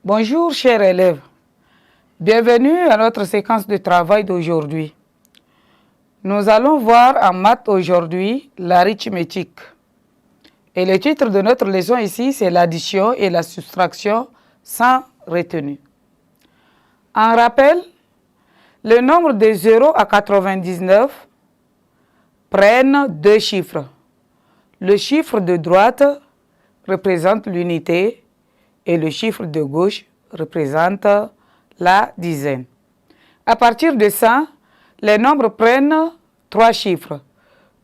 Bonjour chers élèves, bienvenue à notre séquence de travail d'aujourd'hui. Nous allons voir en maths aujourd'hui l'arithmétique. Et le titre de notre leçon ici, c'est l'addition et la soustraction sans retenue. En rappel, le nombre de 0 à 99 prennent deux chiffres. Le chiffre de droite représente l'unité et le chiffre de gauche représente la dizaine. À partir de ça, les nombres prennent trois chiffres.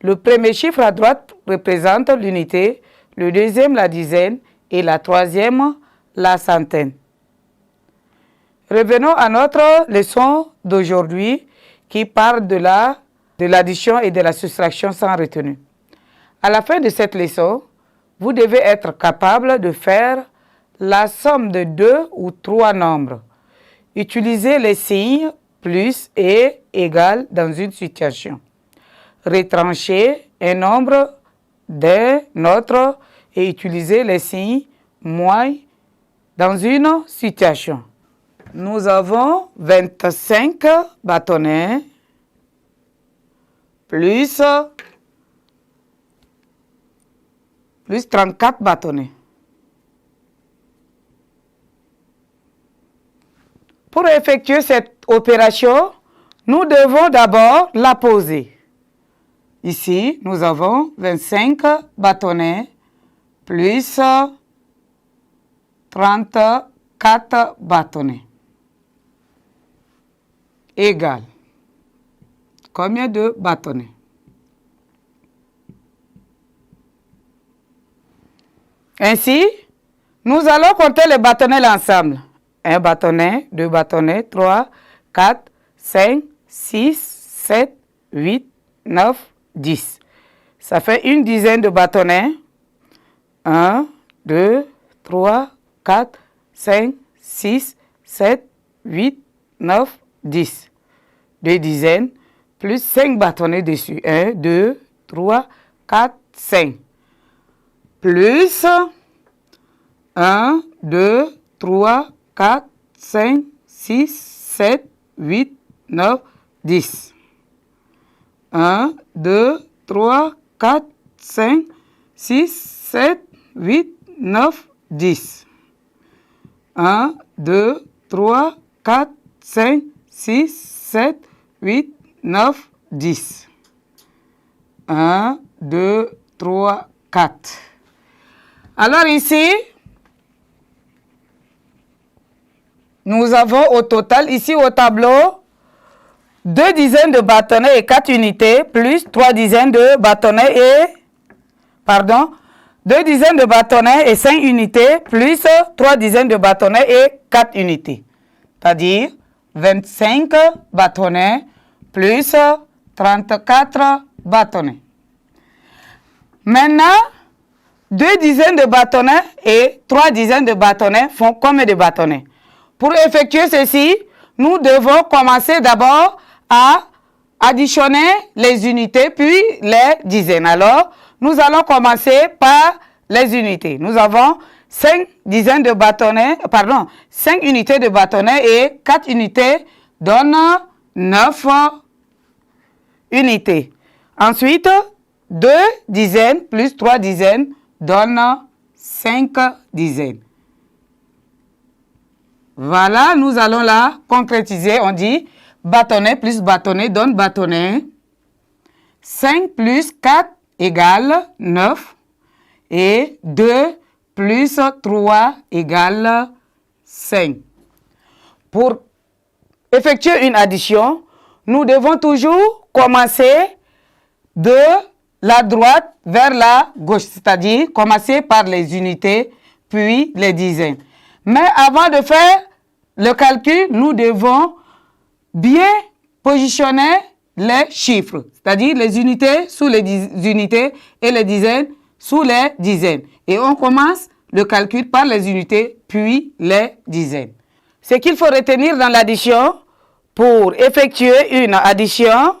Le premier chiffre à droite représente l'unité, le deuxième la dizaine et la troisième la centaine. Revenons à notre leçon d'aujourd'hui qui parle de l'addition et de la soustraction sans retenue. À la fin de cette leçon, vous devez être capable de faire la somme de deux ou trois nombres. Utilisez les signes plus et égal dans une situation. Retranchez un nombre d'un autre et utilisez les signes moins dans une situation. Nous avons 25 bâtonnets plus 34 bâtonnets. Pour effectuer cette opération, nous devons d'abord la poser. Ici, nous avons 25 bâtonnets plus 34 bâtonnets. Égal. Combien de bâtonnets? Ainsi, nous allons compter les bâtonnets ensemble. 1 bâtonnet, 2 bâtonnets, 3, 4, 5, 6, 7, 8, 9, 10. Ça fait une dizaine de bâtonnets. 1, 2, 3, 4, 5, 6, 7, 8, 9, 10. Deux dizaines plus 5 bâtonnets dessus. 1, 2, 3, 4, 5. Plus 1, 2, 3, 4, 5, 6, 7, 8, 9, 10. 1, 2, 3, 4, 5, 6, 7, 8, 9, 10. 1, 2, 3, 4, 5, 6, 7, 8, 9, 10. 1, 2, 3, 4. Alors ici, nous avons au total, ici au tableau, 2 dizaines de bâtonnets et 4 unités, plus 3 dizaines de bâtonnets et... 2 dizaines de bâtonnets et 5 unités, plus 3 dizaines de bâtonnets et 4 unités. C'est-à-dire 25 bâtonnets plus 34 bâtonnets. Maintenant, 2 dizaines de bâtonnets et 3 dizaines de bâtonnets font combien de bâtonnets? Pour effectuer ceci, nous devons commencer d'abord à additionner les unités puis les dizaines. Alors, nous allons commencer par les unités. Nous avons 5 dizaines de bâtonnets, 5 unités de bâtonnets et 4 unités donnent 9 unités. Ensuite, 2 dizaines plus 3 dizaines donnent 5 dizaines. Voilà, nous allons la concrétiser. On dit bâtonnet plus bâtonnet donne bâtonnet. 5 plus 4 égale 9. Et 2 plus 3 égale 5. Pour effectuer une addition, nous devons toujours commencer de la droite vers la gauche, c'est-à-dire commencer par les unités, puis les dizaines. Mais avant de faire le calcul, nous devons bien positionner les chiffres, c'est-à-dire les unités sous les unités et les dizaines sous les dizaines. Et on commence le calcul par les unités, puis les dizaines. Ce qu'il faut retenir dans l'addition, pour effectuer une addition,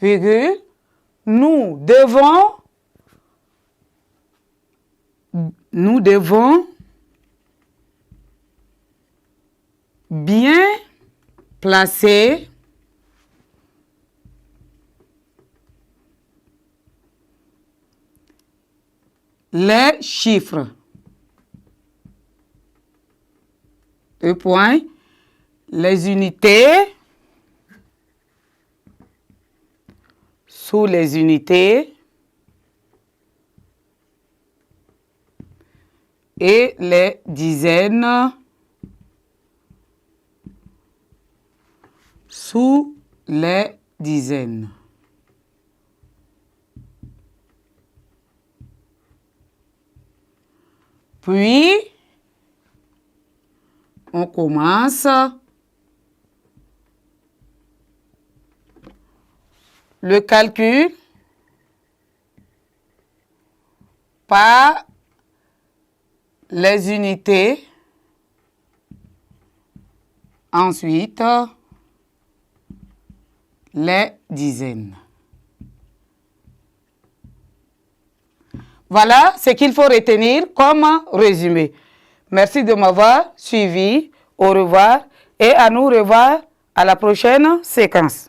virgule, nous devons bien placer les chiffres. Deux points. Les unités sous les unités et les dizaines sous les dizaines. Puis, on commence le calcul par les unités, ensuite les dizaines. Voilà ce qu'il faut retenir comme résumé. Merci de m'avoir suivi. Au revoir et à nous revoir à la prochaine séquence.